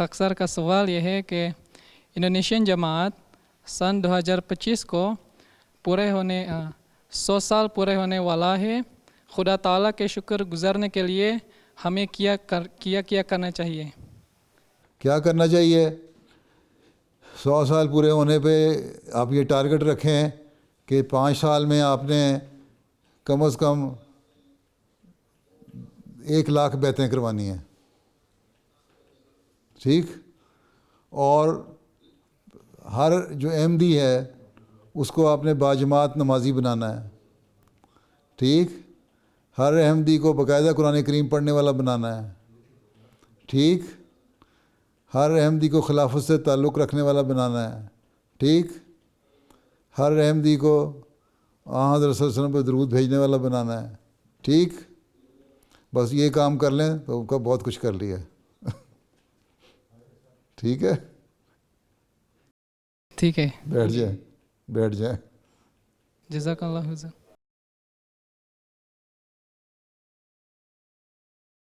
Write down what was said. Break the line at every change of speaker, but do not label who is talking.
अक्सर का सवाल यह है कि इंडोनेशियन जमात सन 2025 को 100 साल पूरे होने वाला है। खुदा ताला के शुक्र गुजारने के लिए हमें क्या करना चाहिए?
क्या करना चाहिए? 100 साल पूरे होने पे आप ये टारगेट रखें कि 5 साल में आपने कम से कम 1 लाख बैतें करवानी हैं, ठीक? और हर जो अहमदी है उसको आपने बाजमात नमाजी बनाना है, ठीक? हर अहमदी को बाकायदा कुरान करीम पढ़ने वाला बनाना है, ठीक? हर अहमदी को खिलाफत से ताल्लुक़ रखने वाला बनाना है, ठीक? हर अहमदी को हज़रत सल्लल्लाहु अलैहि वसल्लम पर दरूद भेजने वाला बनाना है, ठीक? बस ये काम कर लें तो उनका बहुत कुछ कर लिया। ठीक है,
ठीक है,
बैठ जाए।
जज़ाकल्लाह हुज़ूर।